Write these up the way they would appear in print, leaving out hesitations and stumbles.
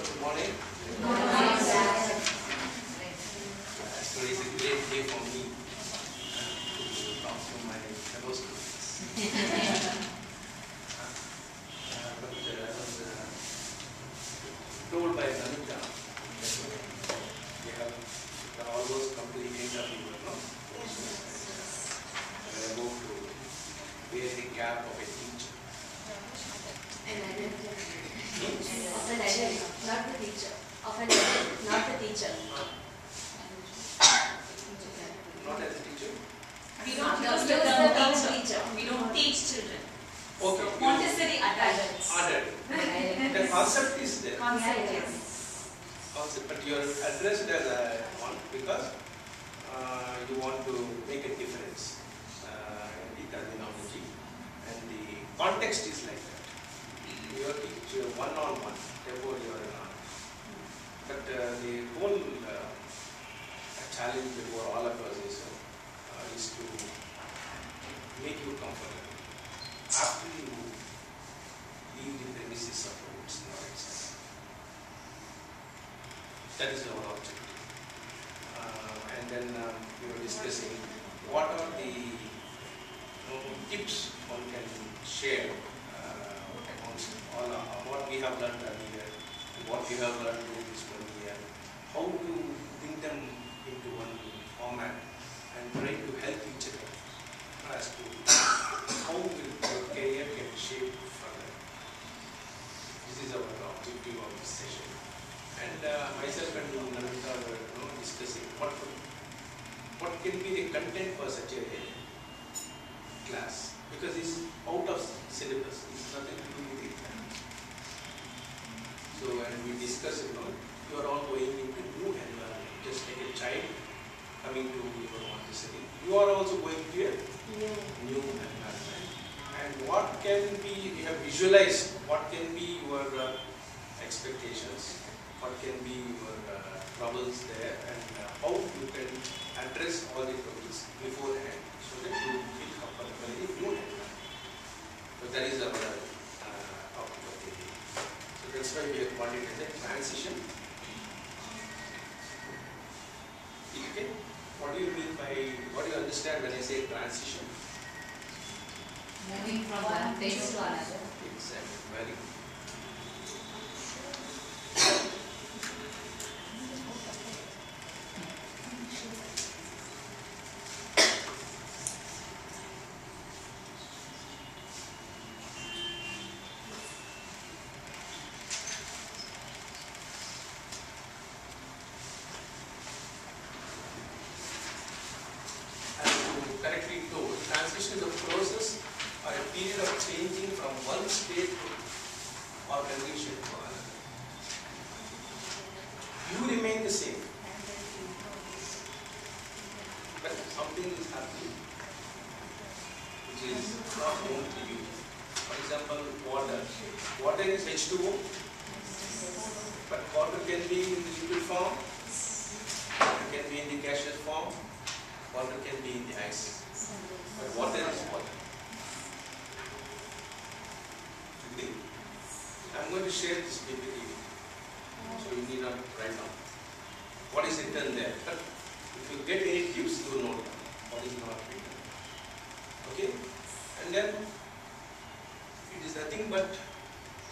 good morning. Good morning, sir. So it's a great day for me to talk to my fellow students. But I was told by Namita that we have almost completed the paper, no? And I go to wear the cap of a teacher. Of an adult, not the teacher. Of an adult, not the teacher. Not as a teacher? We don't Use use the the term term teacher. teacher. We don't teach children. Okay. So, Montessori adults. Adult. The concept is there. Concept Yes. is. Concept, but you are addressed as a one because you want to make a difference in the terminology, and the context is like that. You are teaching one-on-one, therefore you are an. But the whole challenge before all of us is to make you comfortable after you leave the premises of roots knowledge. That is our objective. And then we were discussing what are the tips one can share amongst all what we have learned earlier, what we have learned during this 1 year, how to bring them into one format and try to help each other as to how will your career can shape further. This is our objective of this session. And myself and Namita were discussing what can be the content for such a class, because it's out of syllabus, it's nothing to do with it. So when we discuss, you are all going into new environment, just like a child coming to your Montessori. You are also going to a new environment. And what can be, we have visualized what can be your expectations, what can be your troubles there, and how you can address all the troubles beforehand so that you feel comfortable in the new environment. So that is our topic of the day. So that's why we have called it as a transition. Okay? What do you mean by, what do you understand when I say transition? Moving from one phase to another. Exactly. Very good. Correctly told, transition is a process or a period of changing from one state or condition to another. You remain the same, but something is happening which is not known to you. For example, water. Water is H2O, but water can be in the liquid form, water can be in the gaseous form, water can be in the ice. But water is water. Okay? I'm going to share this PPT, so you need not write down what is written there. But if you get any tips, you will note down what is not written. Okay? And then it is nothing but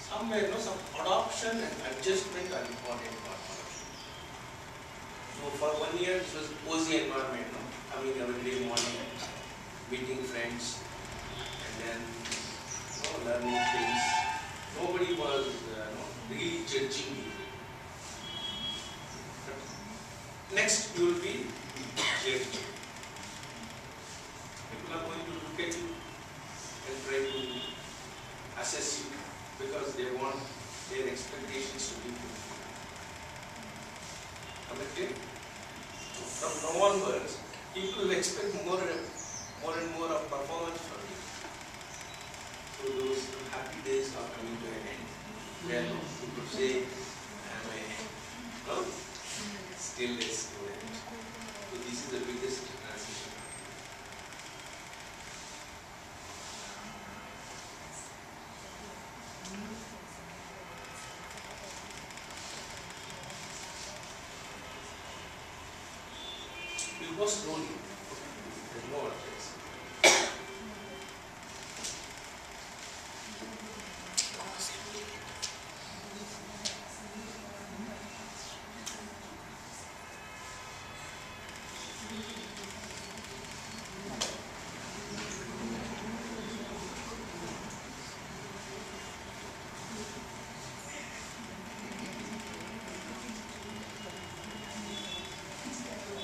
somewhere, some adoption and adjustment are important for adoption. So for 1 year, this was cozy environment, coming every day morning, meeting friends, and then learning things. Nobody was really judging you. But next, you will be judged. People are going to look at you and try to assess you because they want their expectations to be fulfilled. Correct? From now onwards, people will expect more and more of performance from you. So those happy days are coming to an end. Where you could say, I am still a student. So this is the biggest transition. Go slowly. There's no updates.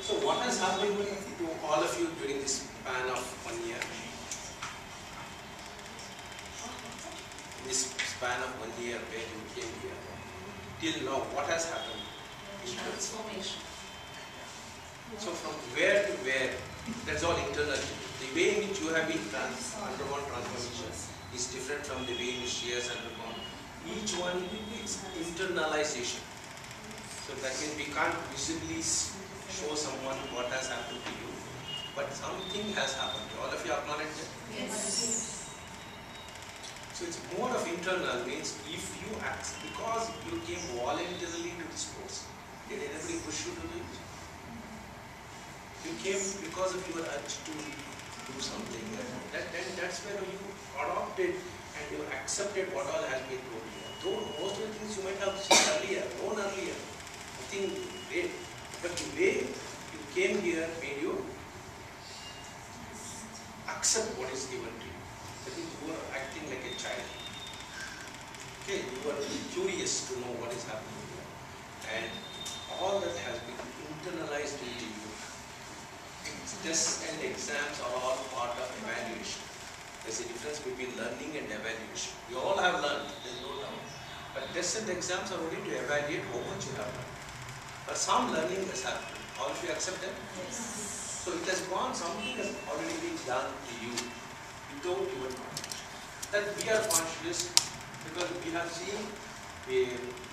So what has happened to all of you during this span of 1 year? In this span of 1 year where you came here, till now, what has happened? Transformation. So from where to where, that's all internal. The way in which you have been undergone transformation is different from the way in which she has undergone. Each one is internalization. So that means we can't visibly show someone what has happened to you, but something has happened. All of you acknowledge that? Yes. So it's more of internal, means if you act, because you came voluntarily to this course, did anybody push you to do it? You came because of your urge to do something. That's where you adopted and you accepted what all has been told you. Though most of the things you might have seen earlier, known earlier, nothing great. But the way you came here made you accept what is given to you. That means you are acting like a child. Okay, you are curious to know what is happening here. And all that has been internalized into you. Tests and exams are all part of evaluation. There's a difference between learning and evaluation. You all have learned, there's no doubt. But tests and exams are only to evaluate how much you have learned. But some learning has happened. All of you accept that? Yes. So it has gone, something has already been done to you without your knowledge. That we are conscious because we have seen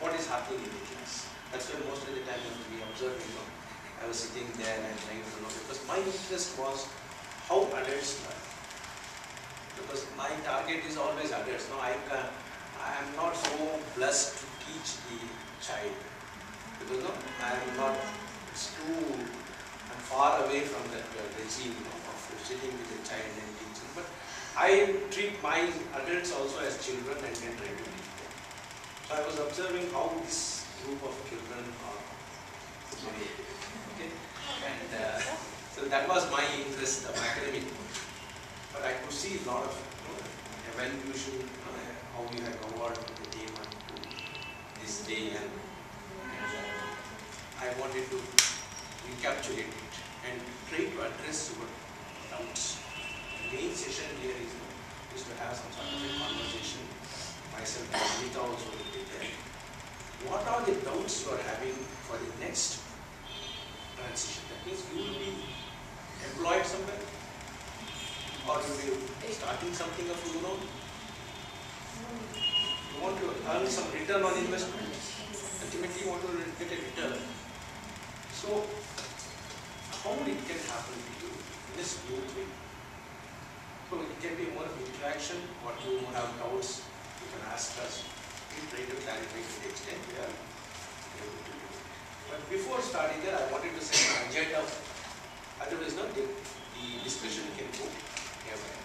what is happening in the class. That's why most of the time when we observe, I was sitting there and trying to know, because my interest was how adults learn. Because my target is always adults. No, I am not so blessed to teach the child. Because no, I am not, I'm far away from that regime of sitting with a child and teaching. But I treat my adults also as children and then try to teach them. So I was observing how this group of children are behaving. Okay? And so that was my interest of academic. But I could see a lot of evaluation, how you have evolved from the day one to this day, and I wanted to recapitulate it and try to address your doubts. The main session here is to have some sort of a conversation. Myself and Anita also will be there. What are the doubts you are having for the next transition? That means you will be employed somewhere, or you will be starting something of your own. You want to earn some return on investment. Ultimately, you want to get a return. So, how it can happen to you in a smooth way? So, it can be more of interaction. What you have doubts, you can ask us. We try to clarify to the extent we are able to do. But before starting there, I wanted to set an agenda. Otherwise, no, the discussion can go everywhere.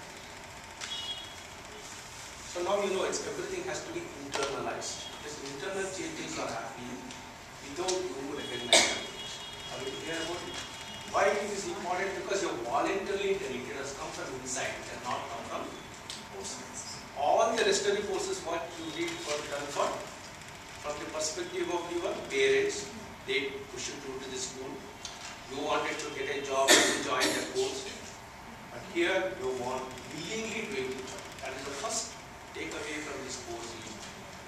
So now you know everything has to be internalized. These internal changes are happening without you recognizing it. Are you clear about it? Why it is important? Because you voluntarily done it. It has come from inside. It has not come from outside. All the rest of the courses what you did done for, from the perspective of your parents, they push you through to the school. You wanted to get a job and join the course. But here you want willingly doing the job. That is the first takeaway from this course.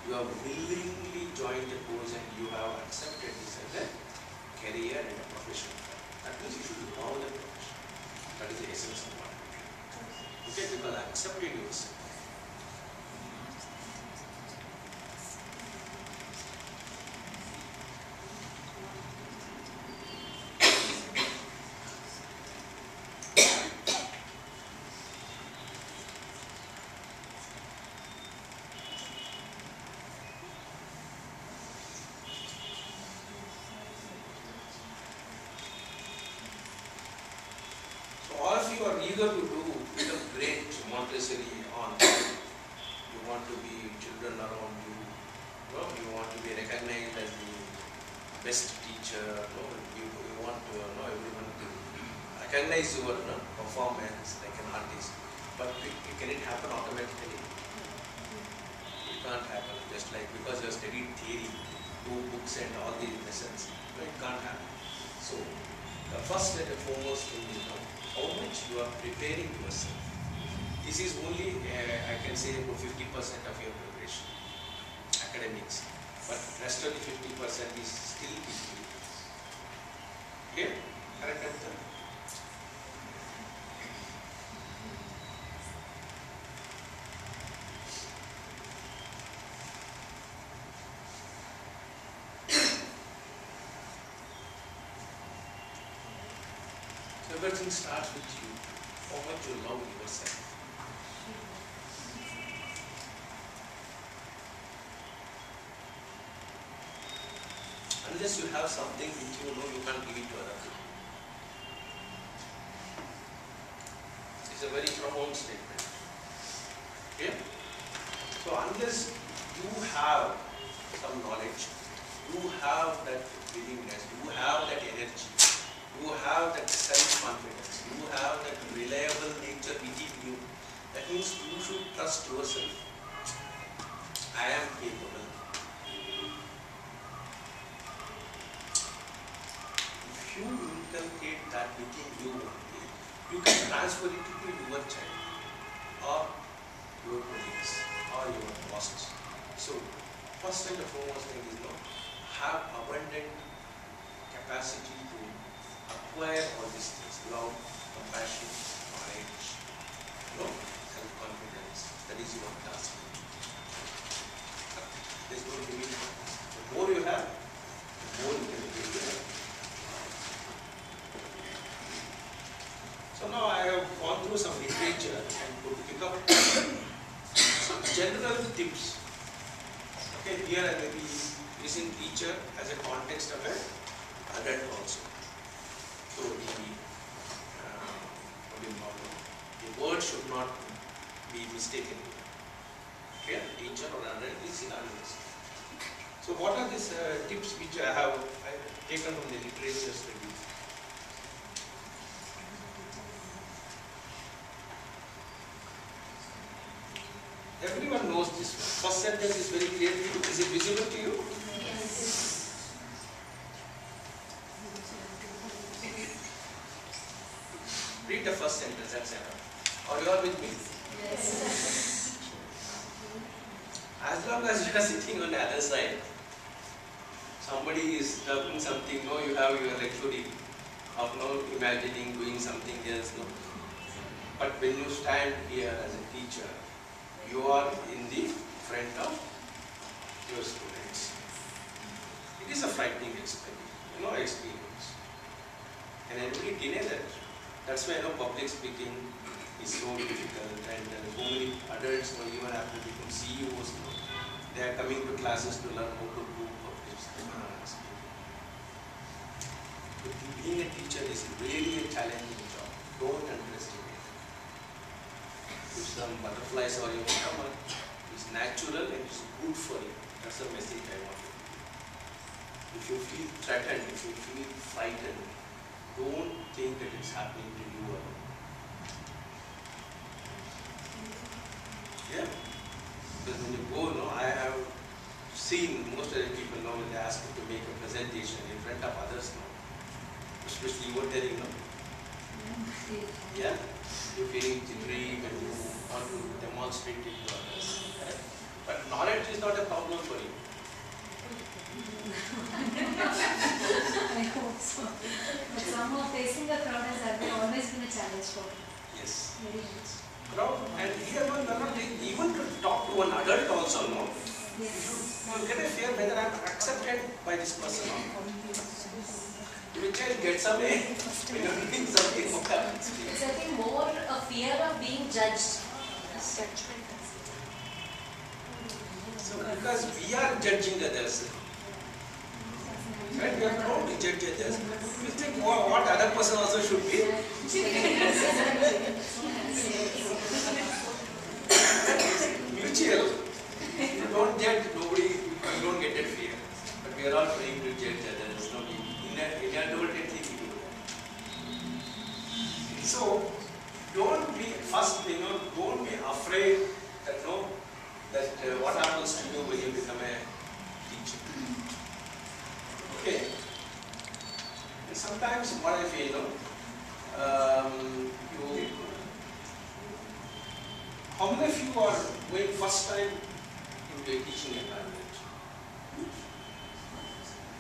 You have willingly joined the course and you have accepted this as a career and a profession. That means you should love the profession. That is the essence of what you do. Okay, because accepting yourself. eager to do become great Montessori on. You want to be children around you. No, you want to be recognized as the best teacher. No, you want to everyone to recognize your performance like an artist. But can it happen automatically? It can't happen. Just like because you have studied theory, two books and all these lessons, no, it can't happen. So the first and the foremost thing is how much you are preparing yourself. This is only I can say about 50% of your preparation, academics. But rest of the 50% is still history. Okay? Correct answer? So everything starts with you. How much you love yourself. Unless you have something which you know, you can't give it to other people. It's a very profound statement. Okay? So unless you have some knowledge, you have that willingness, you have that energy, you have that self-confidence, you have that reliable nature within you, that means you should trust yourself. I am capable. If you inculcate that within you one day, you can transfer it to your child or your colleagues or your bosses. So, first and the foremost thing is have abundant capacity to acquire all these things: love, compassion, knowledge, self-confidence. That is your task. There's no limit. The more you have, the more you can do. So now I have gone through some literature and could pick up some general tips. Okay, here I may be using teacher as a context of an adult also. So the word should not be mistaken. Okay, teacher or adult is synonymous. So what are these tips which I have taken from the literature studies? Everyone knows this one. First sentence is very clear to you. Is it visible to you? Yes. Read the first sentence, that's enough. Are you all with me? Yes. As long as you are sitting on the other side, somebody is talking something, you have your luxury of imagining doing something else. But when you stand here as a teacher, you are in the front of your students. It is a frightening experience. Can anybody deny that? That's why public speaking is so difficult, and so many adults even after become CEOs they are coming to classes to learn how to do public speaking. But being a teacher is really a challenging job. Don't underestimate it. If some butterflies or your stomach is natural and it's good for you. That's the message I want to give. If you feel threatened, if you feel frightened, don't think that it's happening to you alone. Yeah? Because when you go, I have seen most of the people when they ask you to make a presentation in front of others especially you were telling, yeah? You're feeling jittery when you want to demonstrate it to others. Right? But knowledge is not a problem for you. I hope so. But somehow facing the crowd has always been a challenge for me. Yes. Very much. Crowd, and here one cannot even to talk to an adult also, no? Yes. You get a fear whether I am accepted by this person or not. If a child gets away, when you're doing something more happens. It's, I think, more a fear of being judged. So because we are judging others, right? We are proud to judge others. We think what other person also should be. we are all trying to judge others. No, inadvertently we do that. So, don't be, first, don't be afraid that, what happens to you when you become a teacher. Okay. And sometimes what I feel, how many of you are going first time into a teaching environment?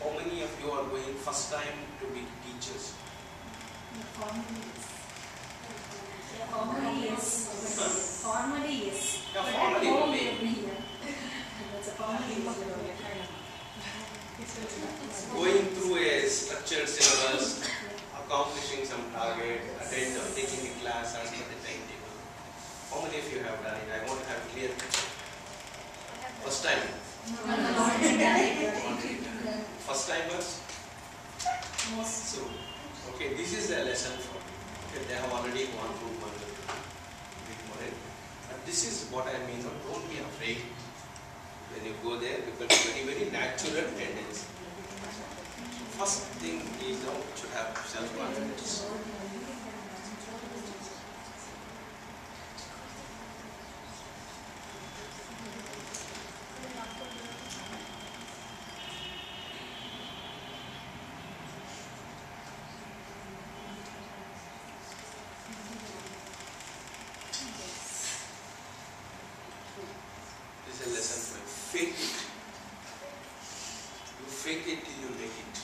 How many of you are going first time to be teachers? Formally, yes. Huh? Formally, yes. Yeah, But formally at home, only. every year. That's a formally. Going through a structured syllabus, accomplishing some target, taking a class as per the timetable. How many of you have done it? I want to have clear picture. First time. First timers. Most. So, okay, this is a lesson for you. Okay, they have already gone through one bit more. But this is what I mean. Don't be afraid when you go there, because it's very, very natural tendency. First thing is you should have self-confidence. This is a lesson for you. Fake it. You fake it till you make it.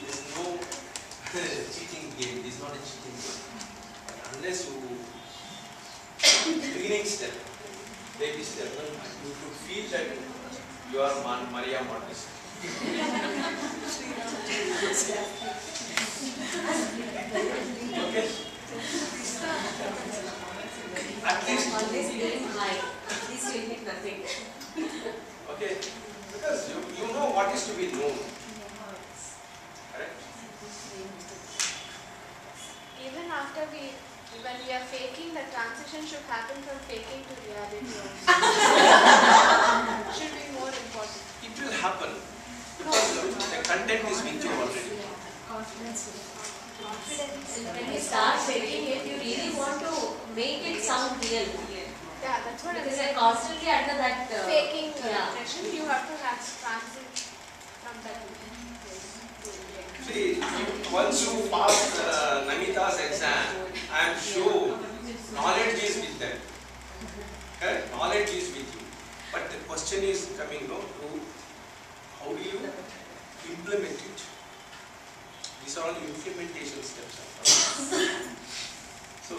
There's no cheating game. This is not a cheating game. But unless you, beginning step, baby step, you should feel that you are Maria Montessori. Okay? At least. Always aim high. At least you hit nothing. Okay? Because you know what is to be known. Correct? Even after when we are faking, the transition should happen from faking to reality also. Should be more important. It will happen. Because the content is with you already. Confidence. When you start faking it, you really want to make it sound real. Yeah, that's what I'm Because saying. you're constantly under that Faking yeah. pressure, you have to have transit from that. See, once you pass Namita's exam, I am sure knowledge is with them. Correct? Knowledge is with you. But the question is coming to how do you implement it? These are all implementation steps. So,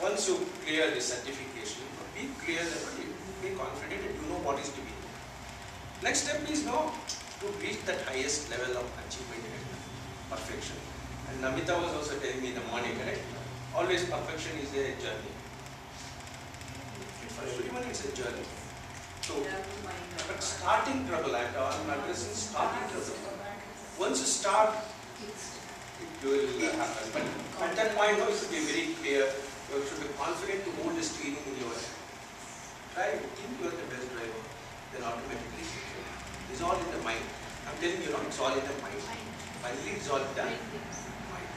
once you clear the certification, be clear that you be confident and you know what is to be done. Next step is now to reach that highest level of achievement and perfection. And Namita was also telling me in the morning, correct? Always perfection is a journey. For everyone it's a journey. So, but starting trouble, I'm addressing starting trouble. Once you start, it will happen. But at that point, you should be very clear. You should be confident to hold the steering in your hand. Try, think you are the best driver, then automatically it's all in the mind. I'm telling you, it's all in the mind. Finally, it's all done. Mind.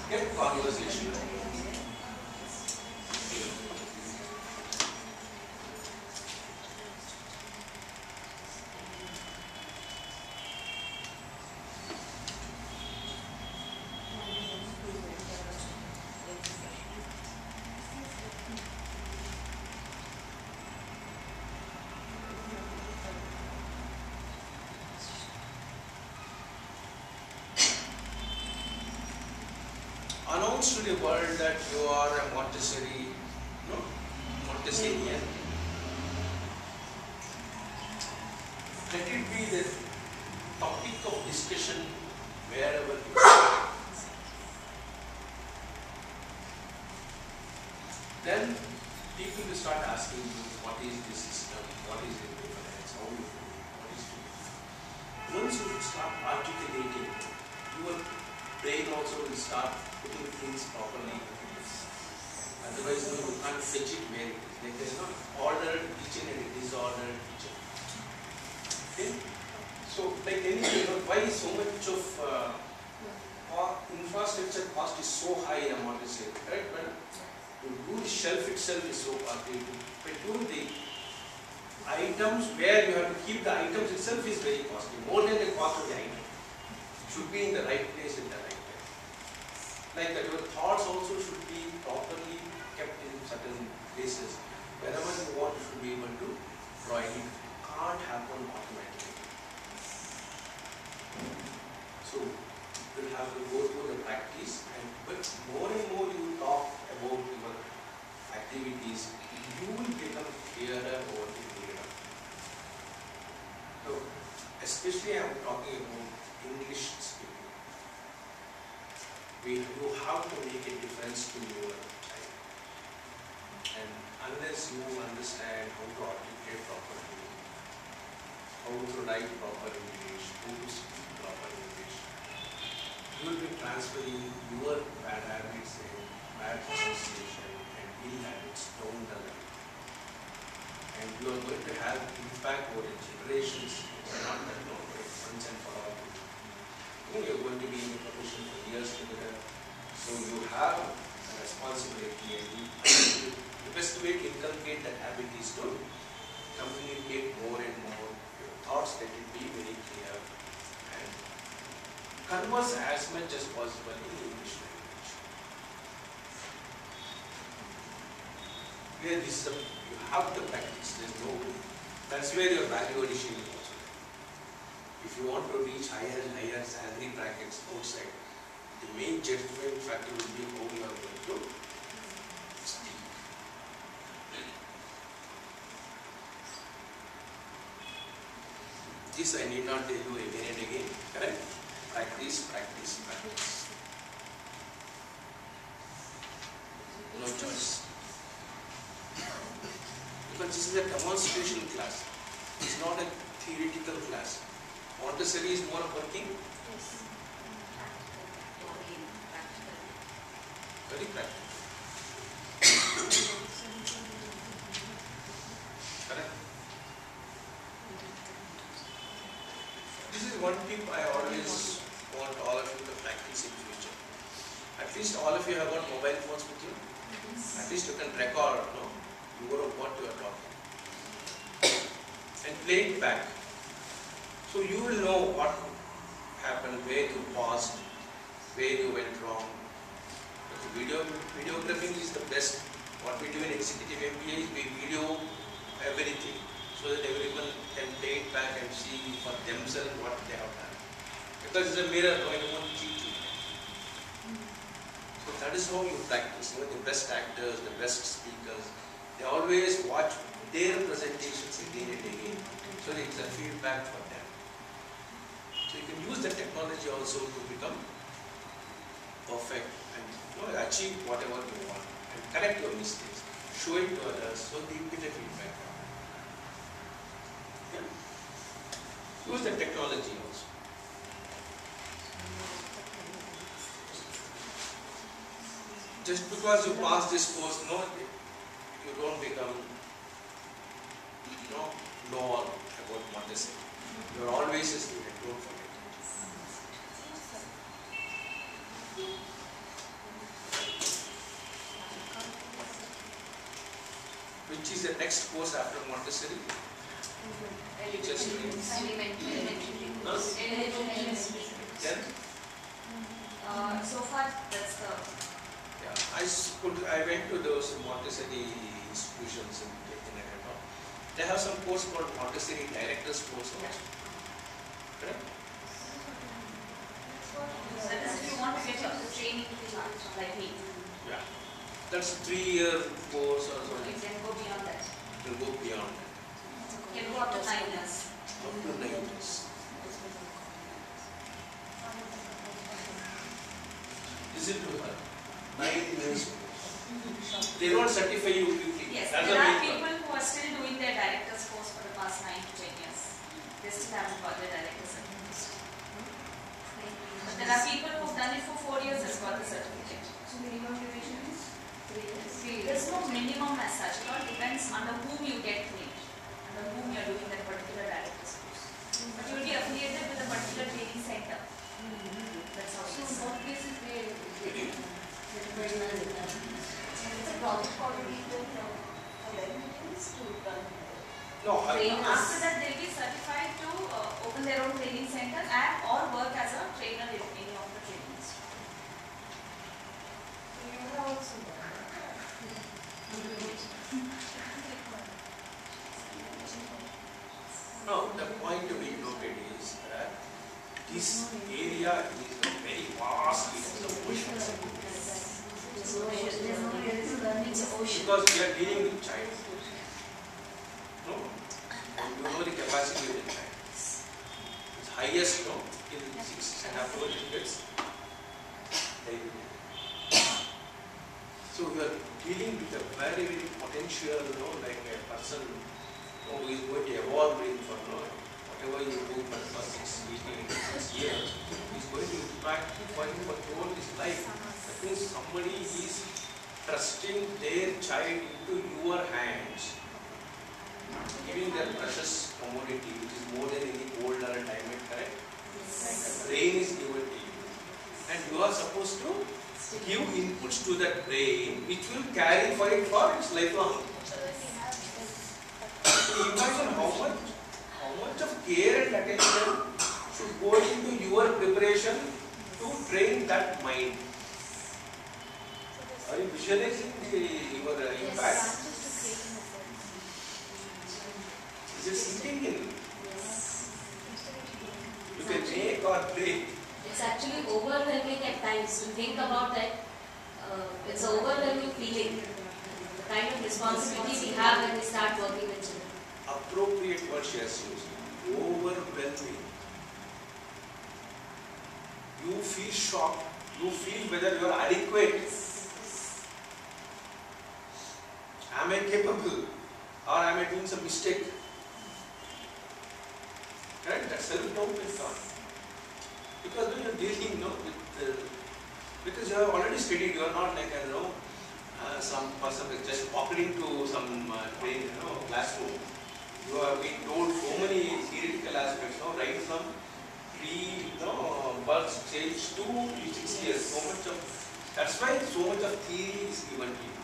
Get conversation. Announce to the world that you are a Montessori, Montessorian. Let it be the topic of discussion wherever you are. Then people will start asking you, what is this system, what is the difference, how you do it, what is to do. Once you start articulating, your brain also also will start putting things properly. Otherwise, no, you can't fetch it where it is. Like there is no ordered kitchen and a disordered kitchen. Okay? So, like anything, why so much of infrastructure cost is so high in a Montessori, correct? But to do the shelf itself is so costly. But do the items where you have to keep the items itself is very costly, more than the cost of the item. It should be in the right place at the right time. Like that, your thoughts also should be properly kept in certain places. Wherever you want, you should be able to draw it. It can't happen automatically. So, you will have to go through the practice, but more and more you talk about your activities, you will become clearer over the period of time. So, especially I am talking about English speaking. You have to make a difference to your child. And unless you understand how to articulate properly, how to write proper English, how to speak proper English, you will be transferring your bad habits and bad pronunciation and ill habits down the line. And you are going to have impact over generations. It's not that long, once and for all. You are going to be in the profession for years together. So you have a responsibility, and the best way to inculcate that habit is to communicate more and more. Your thoughts let it be very clear. And converse as much as possible in English language. Where this is you have to practice. There's no way. That's where your value addition is also. If you want to reach higher and higher salary brackets outside, the main judgment factor will be how you are going to speak. This I need not tell you again and again. Correct? Practice, practice, practice. No choice. Because this is a demonstration class. It's not a theoretical class. Montessori is more working. Very practical. Correct? This is one tip I always want all of you to practice in future. At least all of you have got mobile phones with you. At least you can record, no? What you are talking. And play it back. So you will know what happened, where you paused, where you went wrong. Videographing is the best. What we do in executive MBA is we video everything so that everyone can play it back and see for themselves what they have done. Because it's a mirror, no one won't cheat you. So that is how you practice. You know, the best actors, the best speakers, they always watch their presentations again and again. So it's a feedback for them. So you can use the technology also to become perfect and achieve whatever you want and correct your mistakes. Show it to others so they get a feedback. Yeah. Use the technology also. Just because you pass this course, no, you don't become know all about Montessori. You are always a student, don't forget it. Which is the next course after Montessori? Just Elementary. Huh? Then? So far, that's the. Yeah, I went to those Montessori institutions in Canada. They have some course called Montessori Directors Course also. Correct? That is if you want to get into training like me. Yeah. That's a 3-year course or something. You can go beyond that. You can go beyond that. You can go up to 9 years. Up to 9 years. Is it 9 years? They don't certify you quickly. Yes, that's there the are main people problem. who are still doing their director's course for the past 9 to 10 years. They still haven't got their director's certificate. But there are people who have done it for 4 years minimum as such. It all depends on whom you get trained, under whom you are doing that particular director's course. But you will be affiliated with a particular training center. That's how it is. So, what places they Very- it's a project coordinator for them to run. No, After that, they will be certified to open their own training center and or work as a trainer in any of the trainings. You are also no, the point to be noted is that this area is a very vast, it's the ocean. Because we are dealing with child. No? And you know the capacity of the child. Its highest, no, in 6.5 years. So we are dealing with a very, very potential, like a person who is going to evolve in for whatever you do for the first 6 years, is going to impact for all his life. That means somebody is trusting their child into your hands, giving their precious commodity, which is more than any gold or a diamond, correct? The brain is given to you. And you are supposed to give inputs to that brain, which will carry for it for its lifelong. So imagine how much of care and attention should go into your preparation to train that mind. Are you visualizing your impact? Is it sinking in? You can make or break. It's actually overwhelming at times to think about that. It's an overwhelming feeling. The kind of responsibility we have when we start working with children. Appropriate word she has used. Overwhelming. You feel shocked. You feel whether you are adequate. Am I capable? Or am I doing some mistake? Right? That self-doubt is gone. Because when you are dealing with because you have already studied, you are not like some person is just popped into some classroom. You have been told so many theoretical aspects, right from birth stage to 6 years. That's why so much of theory is given to you.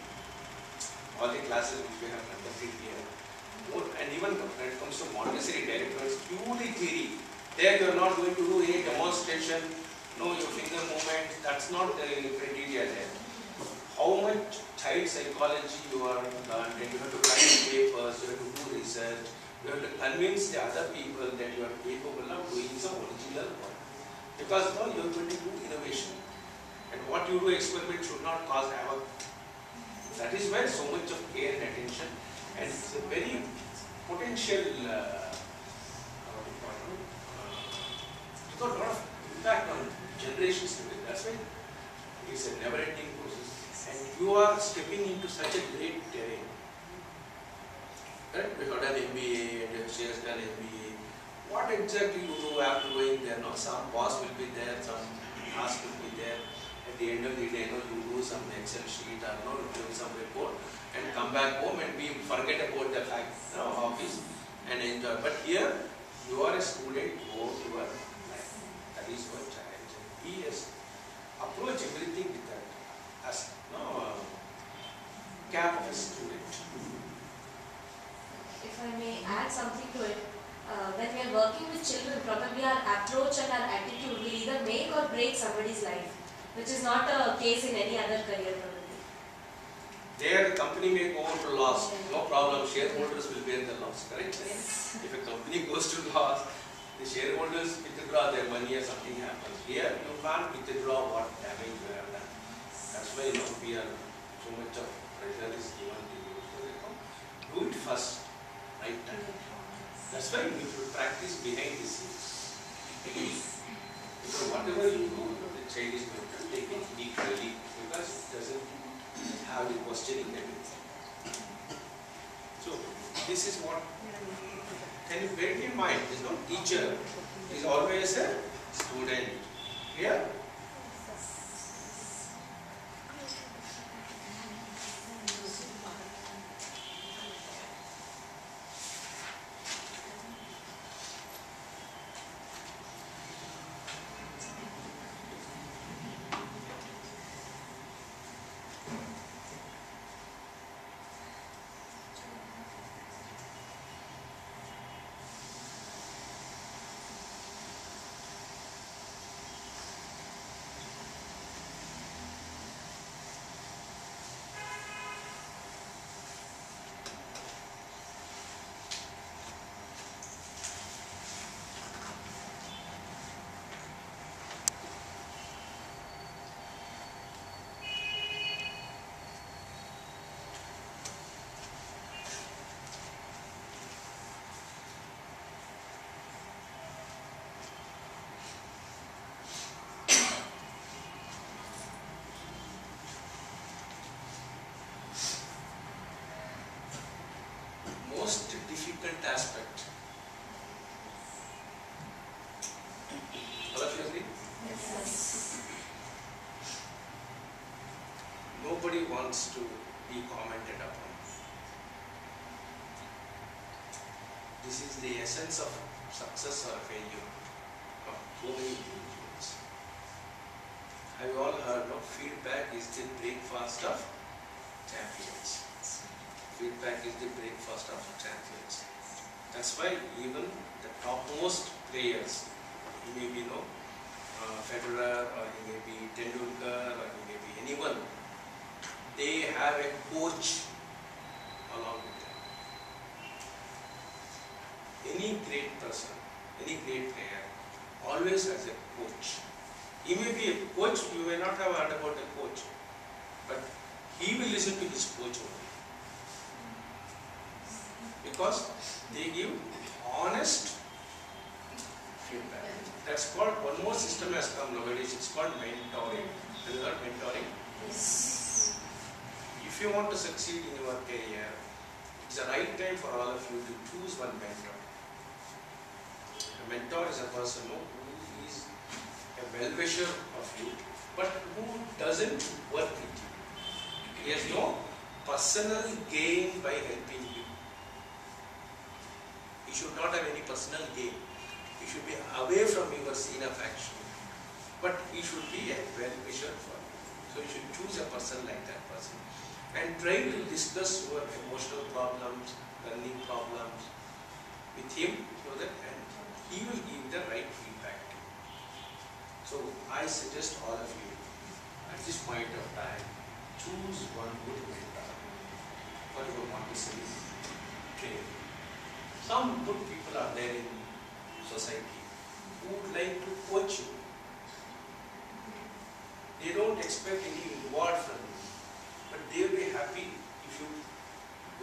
All the classes which we have conducted here. And even when it comes to Montessori directives, purely theory. There you are not going to do any demonstration, your finger movement, that's not the criteria there. How much child psychology you are learned, and you have to write papers, you have to do research, you have to convince the other people that you are capable of doing some original work. Because now you are going to do innovation. And what you do experiment should not cause havoc. That is where so much of care and attention, and it's a very potential it's got a lot of impact on generations today. That's why it's a never-ending process. And you are stepping into such a great terrain. Right? We have done MBA, and she has done MBA. What exactly you do after going there? Some boss will be there, some task will be there. At the end of the day, you do some Excel sheet or do some report and come back home and forget about the fact, office and enjoy. But here, you are a student, go to your life. That is your challenge. He has approached everything with that as cap of a student. If I may add something to it, when we are working with children, probably our approach and our attitude will either make or break somebody's life, which is not a case in any other career probably. There the company may go to loss, no problem, shareholders will bear the loss, correct? Yes. If a company goes to loss, the shareholders withdraw their money or something happens. Here you can't withdraw what damage you have done. That's why we are so much of pressure is given to you. So do it first, right time. That's why you should practice behind the scenes. Because whatever you do, the child is going to take it equally because it doesn't have the questioning everything. So this is what can you bear in mind. There is no teacher, he is always a student. Clear? nobody wants to be commented upon. This is the essence of success or failure of so many individuals. Have you all heard of feedback is the breakfast of champions? Feedback is the breakfast of champions. That's why even the topmost players, he may be Federer, or he may be Tendulkar, or he may be anyone, they have a coach along with them. Any great person, any great player always has a coach. He may be a coach, you may not have heard about a coach, but he will listen to his coach only. Because they give honest feedback. That's called, one more system has come nowadays, it's called mentoring. Have you heard mentoring? Yes. If you want to succeed in your career, it's the right time for all of you to choose one mentor. A mentor is a person who is a well-wisher of you, but who doesn't work with you. He has no personal gain by helping you. He should not have any personal gain. He should be away from your scene of action. But he should be a well-wisher for you. So you should choose a person like that person. And try to discuss your emotional problems, learning problems with him so that he will give the right feedback to you. So I suggest all of you, at this point of time, choose one good mentor for your Montessori training. Some good people are there in society who would like to coach you. They don't expect any reward from you, but they will be happy if you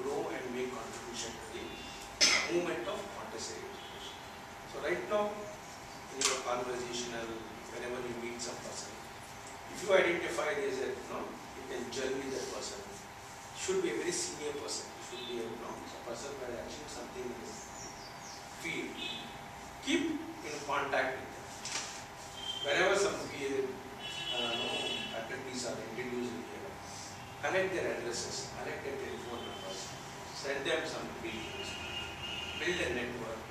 grow and make contribution to the movement of Montessori education. So right now, in your conversational, whenever you meet some person, if you identify there's a, you can gel with that person. Should be a very senior person. Should be a person who has achieved something in this field. Keep in contact with them. Whenever some faculties are introduced here, connect their addresses, connect their telephone numbers, send them some videos, build a network,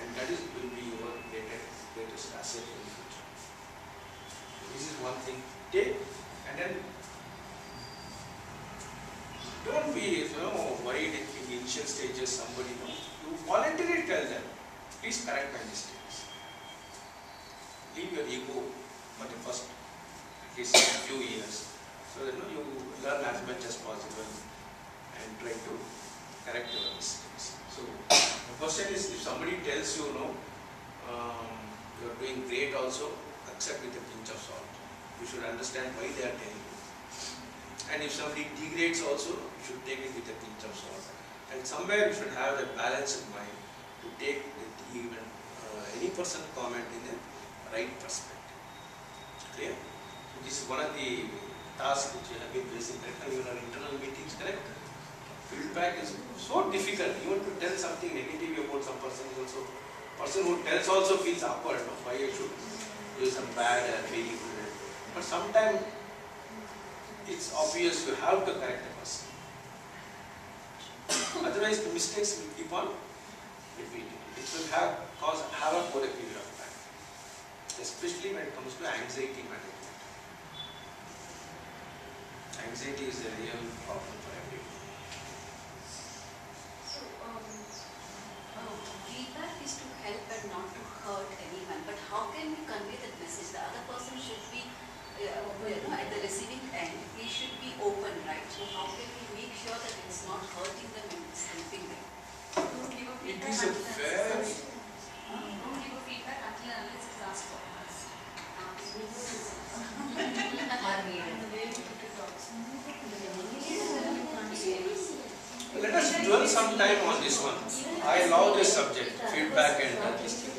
and that will be your greatest asset in the future. This is one thing. Take, and then don't be worried in the initial stages. Somebody you voluntarily tell them, please correct my mistakes. Leave your ego for the first at least few years, so that you learn as much as possible and try to correct your mistakes. So the question is, if somebody tells you you are doing great, also accept with a pinch of salt. You should understand why they are telling you. And if somebody degrades also, you should take it with a pinch of salt. And somewhere you should have a balanced mind to take even any person comment in a right perspective. Clear? So this is one of the tasks which you have been facing in your internal meetings, correct? Feedback is so difficult. Even to tell something negative about some person is also, person who tells also feels awkward, why I should do some bad and very good. But sometimes it's obvious you have to correct the person. Otherwise the mistakes will keep on repeating. It will cause havoc for a period of time. Especially when it comes to anxiety management. Anxiety is a real problem for everyone. So, feedback is to help and not to hurt anyone. But how can we convey that message? The other person should be, at the receiving end, he should be open, right? So, how can we make sure that it's not hurting them and it's helping them? Don't give a It feedback is a until very... don't give a feedback until and unless it's asked for. Let us dwell some time on this one. I love this subject, feedback and this thing.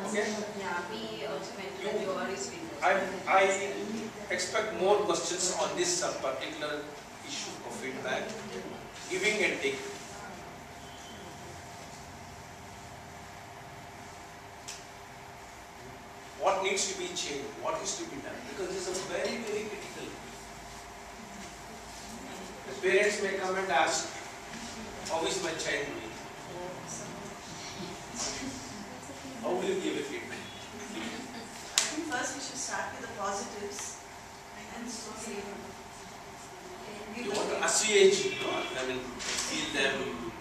Okay? Yeah, we also mentioned you always been. I expect more questions on this particular issue of feedback, giving and taking. What needs to be changed? What is to be done? Because this is very, very critical. Parents may come and ask, how is my child doing? How will you give a feedback? I think first we should start with the positives and slowly. You want to assuage, no? I mean, feel them.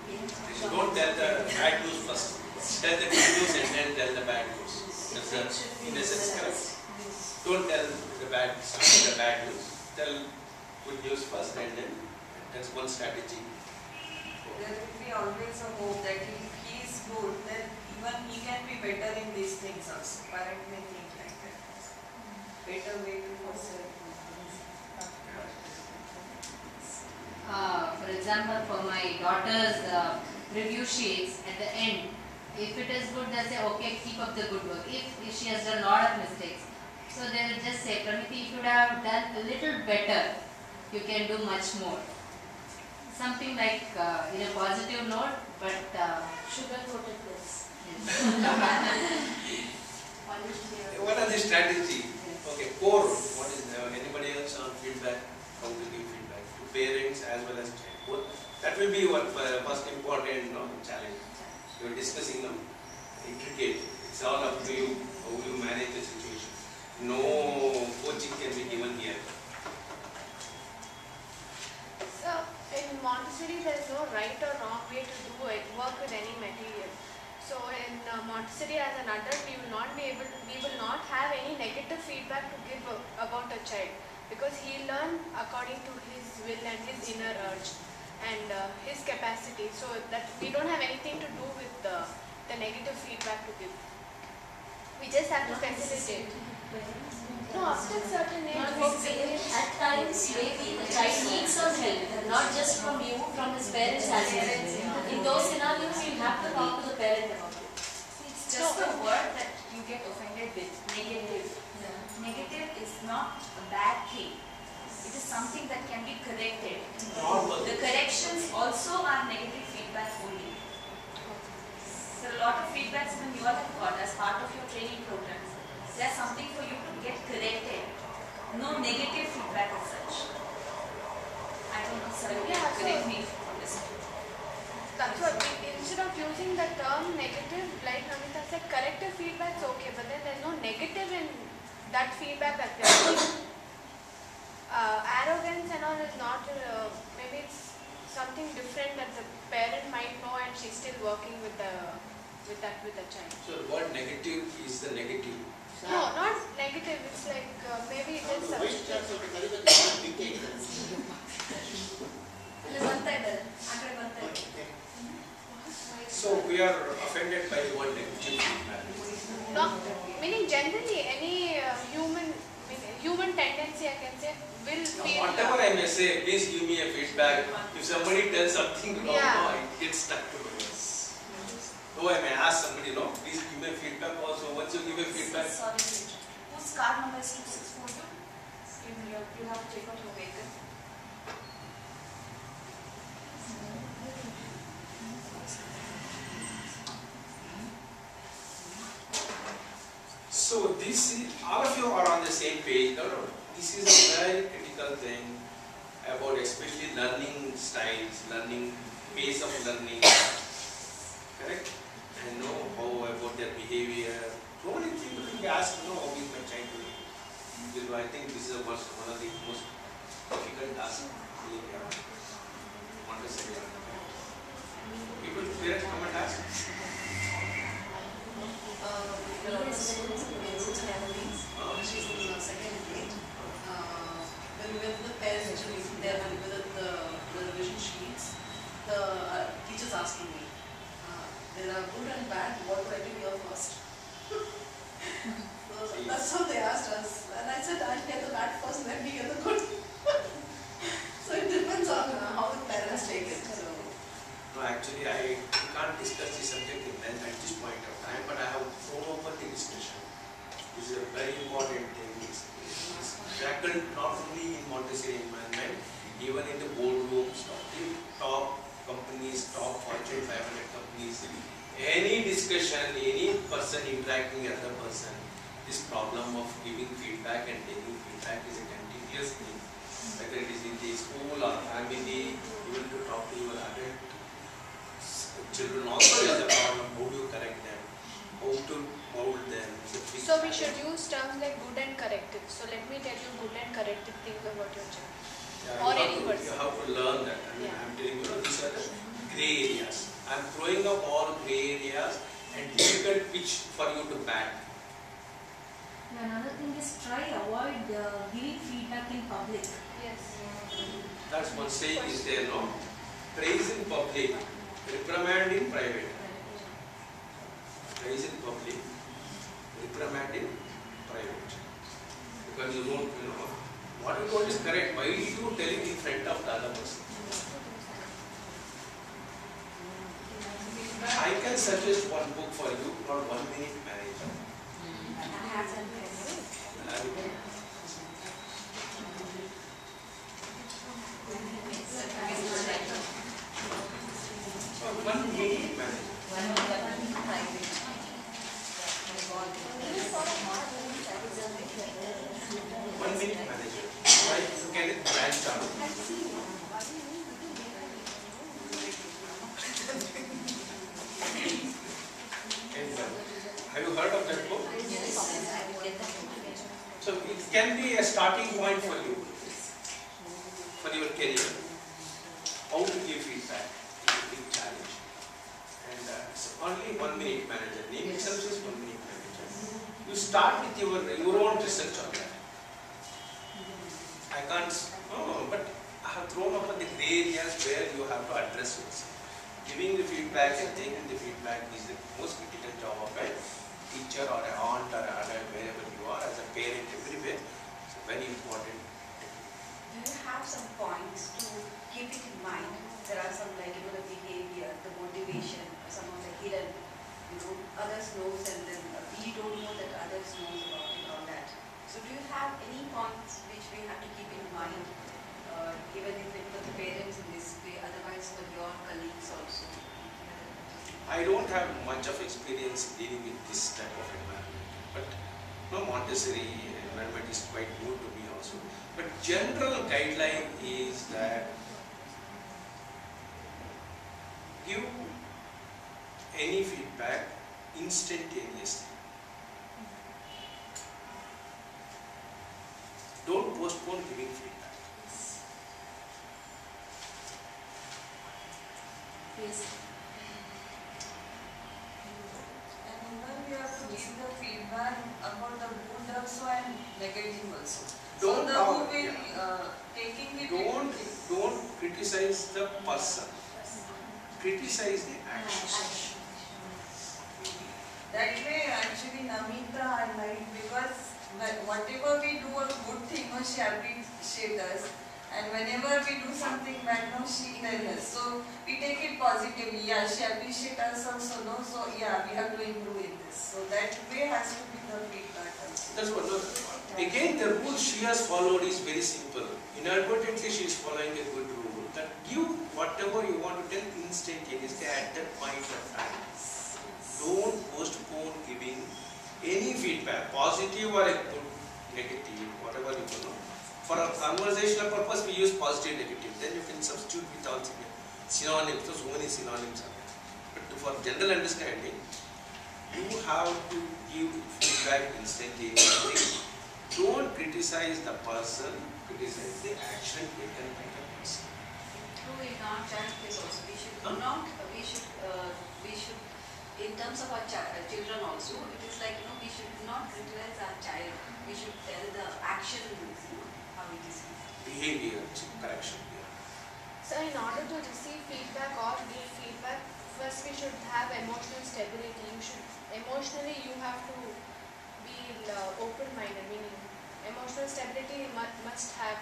You don't tell the bad news first. Tell the good news and then tell the bad news. That's the, in essence, correct. Don't tell the bad news. Tell good news first and then that's one strategy. There will be always a hope that if he is good, then even he can be better in these things also. Parent may think like that. Better way to foster. For example, for my daughter's review sheets, at the end, if it is good, they'll say, okay, keep up the good work. If she has done a lot of mistakes, so they will just say, Pramiti, if you would have done a little better, you can do much more. Something like in a positive note, but Sugar-coated this. What are the strategy? Okay, core. What is anybody else on feedback? How to give feedback to parents as well as child? That will be what first important challenge. You are discussing them intricate. It's all up to you how you manage the situation. No coaching can be given here. So in Montessori, there is no right or wrong way to do it, work with any material. So in Montessori, as an adult, we will not have any negative feedback to give about a child, because he learn according to his will and his inner urge and his capacity. So that we don't have anything to do with the negative feedback to give. We just have to facilitate. No, after a certain age, At times, maybe the child needs some help, not just from you, from his parents as well. In those scenarios, you have to talk to the parent about it. It's just a word that you get offended with, negative. Negative is not a bad thing. It is something that can be corrected. The corrections also are negative feedback only. So a lot of feedbacks even you all have got as part of your training programs. There's something for you to get corrected. No negative feedback as such. I don't know, sir. Yeah, Correct me if I'm wrong. that's what instead of using the term negative, like Namita said, corrective feedback is okay, but then there's no negative in that feedback that we are giving. Arrogance and all is not, maybe it's something different that the parent might know and she's still working with the child. So the word negative is the negative. No, not negative, it's like maybe it is subjective. So we are offended by the word negative feedback. No, meaning generally any human tendency, I can say, will Now, feel. whatever I may say, please give me a feedback. If somebody tells something wrong, Yeah. it gets stuck to me. So I may ask somebody, please give me feedback also. Once you give a feedback, Sorry, whose car number is 2642? You have to take out your vehicle. so all of you are on the same page. No. This is a very critical thing about especially learning styles, learning pace of learning. Correct? And know how about their behavior. So many people will be asked, how is my child doing? Because I think this is one of the most difficult tasks. Montessori. People, parents come and ask. She's in second grade. When we went to the parents' meeting, they are having the revision sheets. The teachers asking me, there are good and bad, what do I do here first? So that's how they asked us. And I said, I'll get the bad first, then we get the good. So it depends on how the parents take it. So. No, actually, I can't discuss the subject in length at this point of time, but I have thrown open the discussion. This is a very important thing. It's tackled not only in Montessori environment, even in the boardrooms of the top companies, top Fortune 500 companies. Any discussion, any person interacting with another person, this problem of giving feedback and taking feedback is a continuous thing. Whether it is in the school or family, even to talk to your adult children also is a problem. How do you correct them? How to mold them? So we should use terms like good and corrective. So let me tell you good and corrective things about your child. Or any person. You have to learn that. I mean, Yeah. I'm telling you, these are the grey areas. I'm throwing up all grey areas and difficult pitch for you to bat. Another thing is try avoid giving feedback in public. Yes. That's one saying is there, no? Praise in public, reprimand in private. Praise in public, reprimand in private. Because you don't, what you told is correct. Why are you telling in front of the other person? I can suggest one book for you called 1 Minute Manager. So 1 Minute Manager. One minute manager. Right? You can branch out. And, have you heard of that book? So it can be a starting point for you, for your career. How to give feedback is a big challenge. And it's only 1 minute manager. Name itself is 1 minute manager. You start with your own research on that. I can't, but I have thrown up on the grey areas where you have to address yourself. Giving the feedback and taking the feedback is the most critical job of a teacher or an aunt or an adult, wherever you are, as a parent, everywhere. It's very important. Do you have some points to keep it in mind? There are some like, the behavior, the motivation, some of the hidden, others knows and then we don't know that others knows about it, all that. So do you have any points which we have to keep in mind, even if it for the parents in this way, otherwise for your colleagues also? I don't have much of experience dealing with this type of environment, but Montessori environment is quite new to me also. But general guideline is that give any feedback instantaneously. Don't postpone giving feedback. Yes. And even we have to give the feedback about the good also and negative also. So Don't the talk, who will yeah. taking it. Don't criticize the person. Criticize the actions. That way actually Namita I like because whatever we do a good thing, she appreciates us. And whenever we do something bad, she tells us. So we take it positively. Yeah, she appreciates us also. So yeah, we have to improve in this. So that way has to be the feedback also. That's what. Again, the rule she has followed is very simple. Inadvertently, she is following a good rule. That give whatever you want to tell instantaneously at that point of time. Don't postpone giving any feedback, positive or a good, negative, whatever you know. For a conversational purpose, we use positive, negative. Then you can substitute with all synonyms. So many synonyms are there. But for general understanding, you have to give feedback instantaneously. Don't criticize the person, criticize the action taken by the person. True, in our child case also, we should in terms of our children also, it is like, we should not criticize our child. We should tell the action, how it is. Behavior correction. So in order to receive feedback or give feedback, first we should have emotional stability. Emotionally you have to be open-minded, meaning emotional stability must have.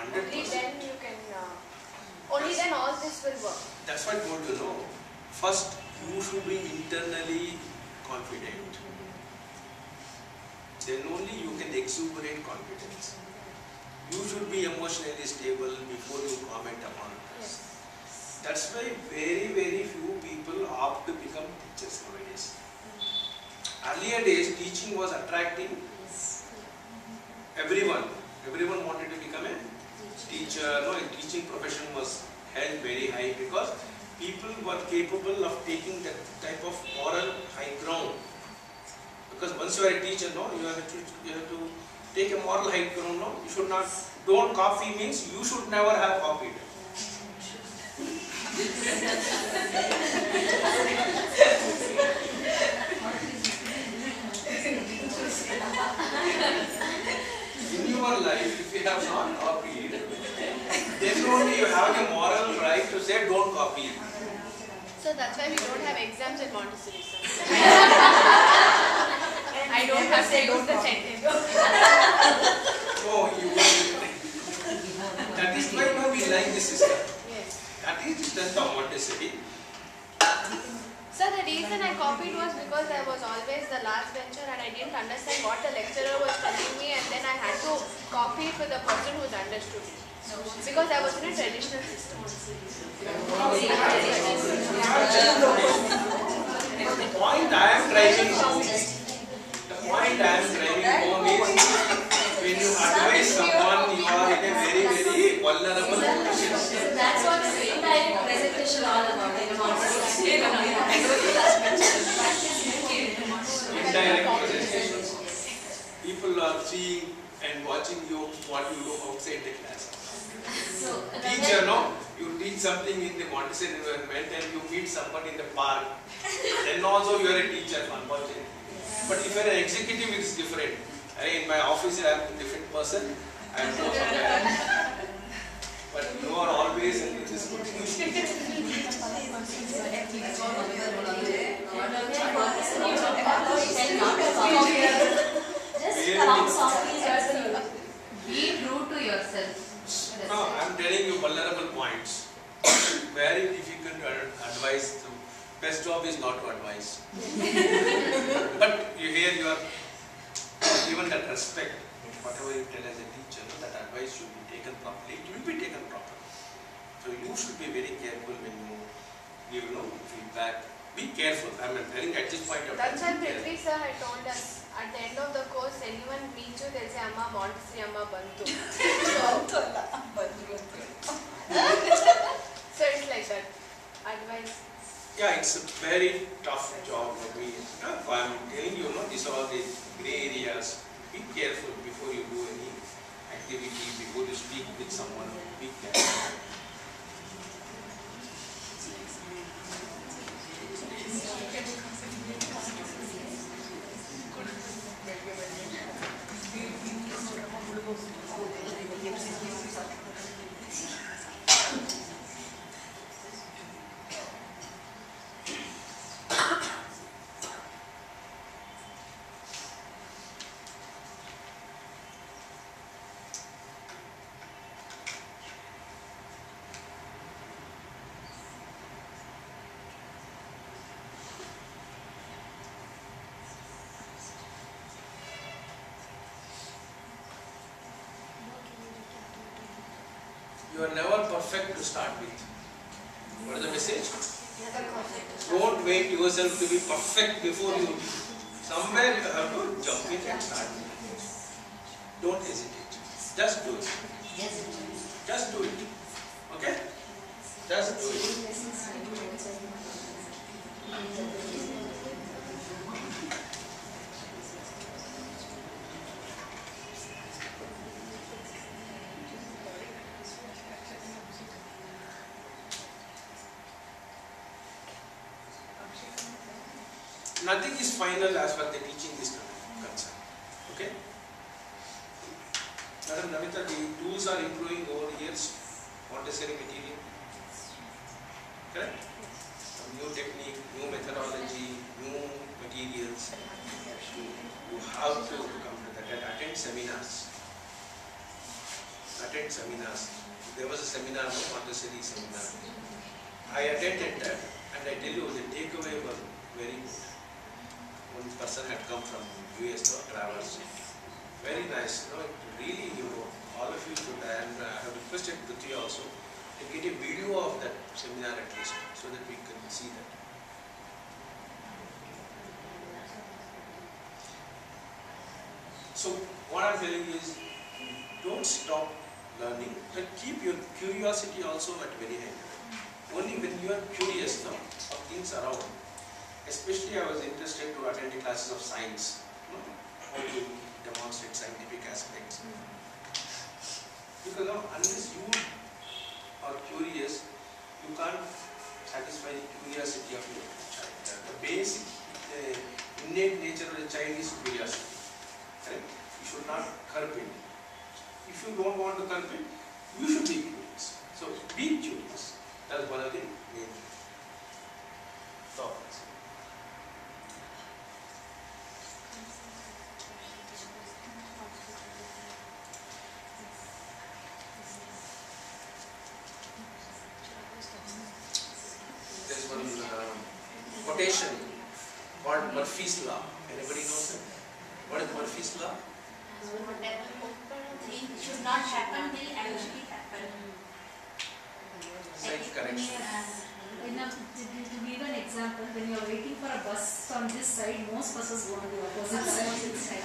100%. Only then you can, only then all this will work. That's what I told you, First, you should be internally confident. Then only you can exuberate confidence. You should be emotionally stable before you comment upon it. Yes. That's why very, very few people opt to become teachers nowadays. Earlier days, teaching was attracting everyone. Everyone wanted to become a teacher, teaching profession was held very high because people were capable of taking that type of moral high ground. Because once you are a teacher, you have to take a moral high ground. You should not. Don't copy means you should never have copied. In your life, if you have not copied, then only you have the moral right to say don't copy. So that's why we don't have exams in Montessori, sir. I don't have to use the sentence. Oh, you will. That is why now we like the system. Yes. That is the strength of Montessori. So the reason I copied was because I was always the last bencher and I didn't understand what the lecturer was telling me, and then I had to copy it with the person who's understood it. Because I was in a traditional system. The point I am driving home is when you advise someone, you are in a very, very vulnerable position. That's what is indirect presentation all about in Montessori. Indirect presentation. People are seeing and watching you what you do outside the class. So, Teacher, you teach something in the Montessori environment and you meet someone in the park. Then also you are a teacher, unfortunately. But if you are an executive, it is different. In my office, I am a different person. I am no somewhere. But you are always in this good just come softly, Be true to yourself. No, I am telling you vulnerable points. Very difficult to advise. The best job is not to advise. But you are given that respect. Whatever you tell as a teacher, that advice should be taken properly. It will be taken properly. So you should be very careful when you give feedback. Be careful. I am telling at this point of time. That's why Prithvi sir had told us at the end of the course, anyone meets you, they'll say, Amma Montessori, Amma Bantu. So it's like that. Advice. Yeah, it's a very tough job for me. I am telling you, these are all the grey areas. Be careful before you do any activity, before you speak with someone. Be careful. You are never perfect to start with. What is the message? Don't wait yourself to be perfect before you. Somewhere you have to jump in and start. Don't hesitate. Just do it. Just do it. Okay? Just do it. Nothing is final as far as the teaching is concerned. Okay? Madam Namita, the tools are improving over the years. Montessori material. Correct? New technique, new methodology, new materials. You have to come to that and attend seminars. Attend seminars. There was a seminar, Montessori seminar. I attended that and I tell you the takeaway was very good. One person had come from US to Travers. Very nice. Really, all of you should, and I have requested Prithvi also to get a video of that seminar at least, so that we can see that. So, what I am telling you is, don't stop learning, but keep your curiosity also at very high level. Only when you are curious now of things around. Especially I was interested to attend the classes of science, how to demonstrate scientific aspects. Because now, unless you are curious, you can't satisfy the curiosity of your child. The basic, innate nature of the child is curiosity. Right? You should not curb it. If you don't want to curb it, you should be curious. So be curious. That's one of the main thoughts. There's one quotation called Murphy's Law. Anybody knows it? What is Murphy's Law? Thing should not happen will actually happen. Self-correction. To give an example, when you are waiting for a bus on this side, most buses go on the opposite side.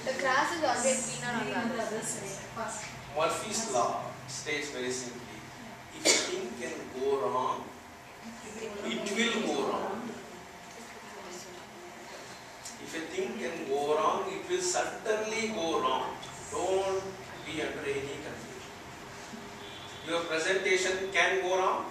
The grass is always greener on the On the other other side. Fast. Murphy's Law states very simply, if a thing can go wrong, it will go wrong. If a thing can go wrong, it will certainly go wrong. Don't be under any confusion. Your presentation can go wrong.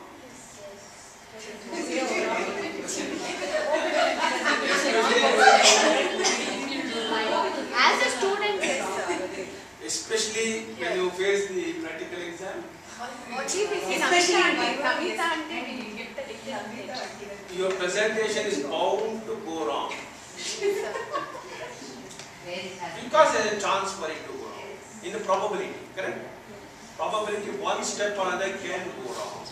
As a student, yes, sir. Especially when you face the practical exam. Your presentation is bound to go wrong. Because there is a chance for it to go wrong. In the probability, correct? Probability one step or another can go wrong.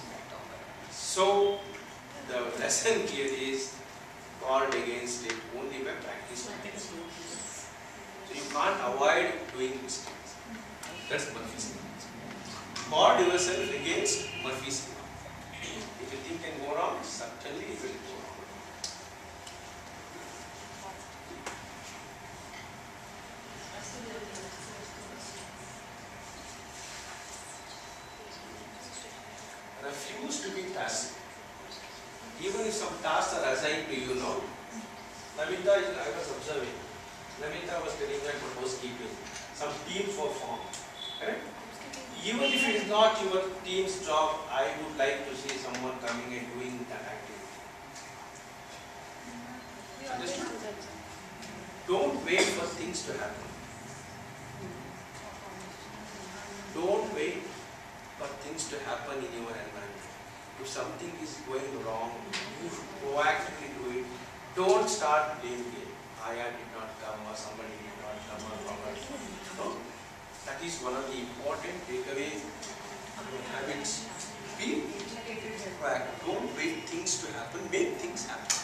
So, the lesson here is guard against it only by practice. So, you can't avoid doing mistakes. That's Murphy's law. Guard yourself against Murphy's law. If a thing can go wrong, certainly it will go wrong. Refuse to be passive. Even if some tasks are assigned to you now, Namita, I was observing, Namita was telling that for housekeeping, some teams were formed. Correct? Even if it is not your team's job, I would like to see someone coming and doing that activity. Understood? Don't wait for things to happen. Don't wait for things to happen in your environment. If something is going wrong, you should proactively do it. Don't start blaming it. Aya did not come or somebody did not come or somebody. No? That is one of the important takeaway habits. Be proactive. Don't wait things to happen. Make things happen.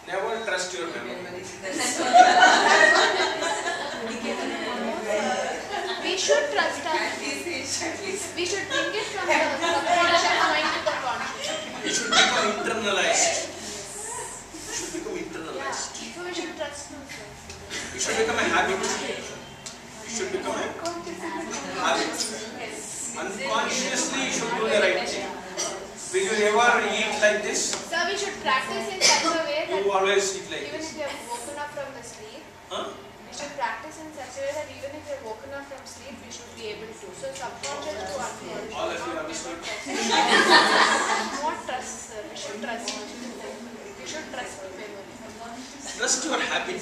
Never trust your memory. We should trust our We should bring it from the subconscious mind to the conscious. It should become internalized. It should become internalized. So we should trust ourselves. It should become a habit. It should become a habit. Unconsciously, you should do the right thing. Will you ever eat like this? So we should practice in such a way that You always eat like even this. if we have woken up from the sleep, Huh? we should practice in such a way that even if we have woken up from sleep, we should be able to. So subconscious to unconscious. All of you understood? Not trust, sir. We should trust. We should trust memory. Trust your habit.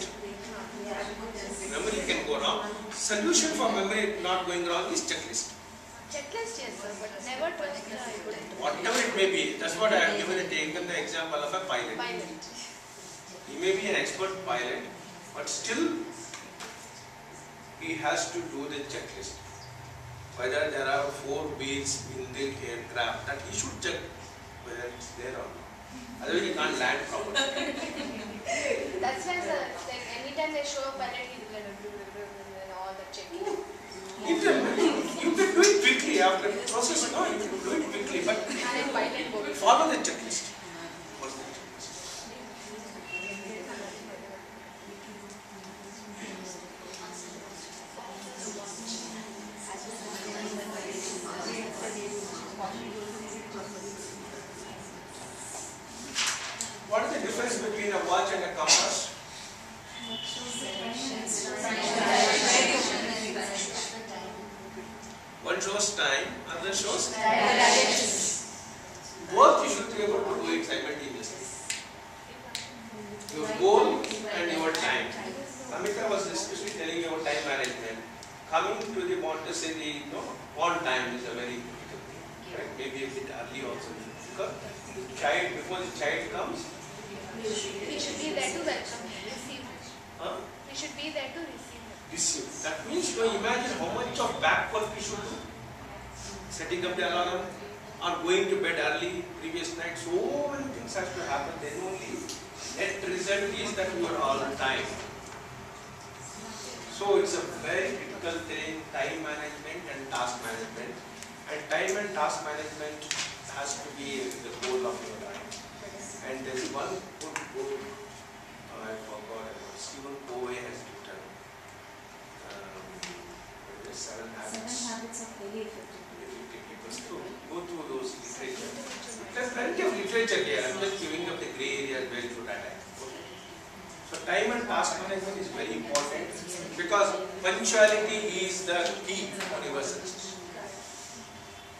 Memory can go wrong. Solution for memory not going wrong is checklist. Checklist, yes, sir, but never trust the Whatever it may be, that's what I have taken the example of a pilot. pilot. He may be an expert pilot, but still he has to do the checklist. Whether there are 4 wheels in the aircraft, that he should check whether it's there or not. Otherwise he can't land properly. That's why like anytime they show a pilot, he's like and all the checking. You can do it quickly after the process. No, you can do it quickly, but follow the checklist. What's the checklist? What is the difference between a watch and a compass? One shows time, other shows both. You should be able to do it simultaneously. Your goal and your time. Amita was especially telling you about time management. Coming to the Montessori, on time is a very critical thing. Right? Maybe a bit early also. Because before the child comes, He should be there to welcome, receive. He should be there to receive. That means imagine how much of back work we should do. Setting up the alarm or going to bed early previous night. So many things have to happen. Then only net result is that you are all the time. So it's a very critical thing, time management and task management. And time and task management has to be the goal of your life. And there is one good book, I forgot about, Stephen Covey has written, 7 Habits of Highly Effective People. Go through those literature. There's plenty of literature here. I'm just giving up the grey areas where you should attack. So time and task management is very important because punctuality is the key for your success.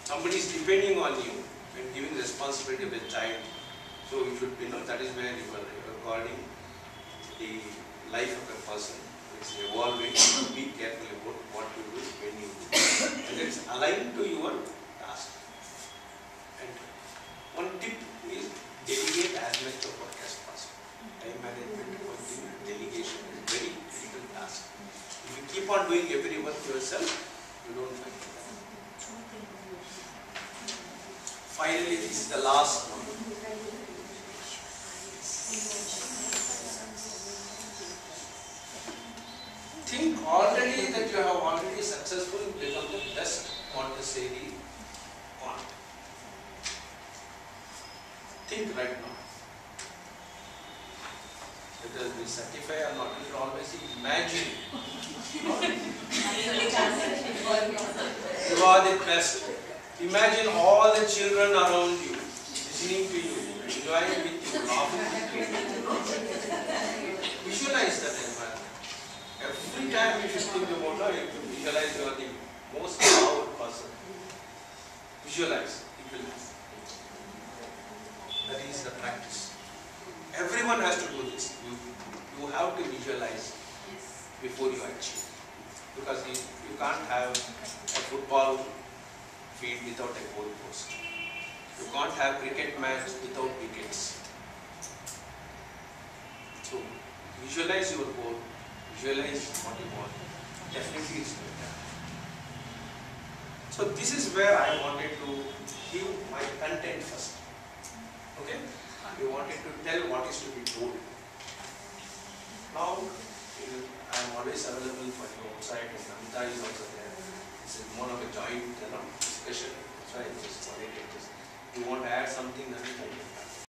Somebody is depending on you and giving responsibility to the child. So you should that is where you are recording the life of a person. It's evolving. Be careful about what you do, when you do. And it's aligned to your task. And one tip is delegate as much of work as possible. Time management, delegation is a very critical task. If you keep on doing every work yourself, you don't find it. Finally, this is the last one. Think already that you have already successfully become the best Montessori aunt. Think right now. Whether we certify or not, you should always imagine. You are the best. Imagine all the children around you, listening to you, enjoying with you, laughing with you. Visualize that environment. Every time you should think about it, you visualize you are the most powerful person. Visualize. That is the practice. Everyone has to do this. You have to visualize before you achieve. Because you can't have a football field without a goal post. You can't have cricket match without wickets. So visualize your goal. Visualize what you want. Definitely it's going to happen. So this is where I wanted to give my content first. Okay? We wanted to tell what is to be told. Now, I am always available for you outside and Amita is also there. This is more of a joint discussion. That's why I just wanted to you want to add something, Amita?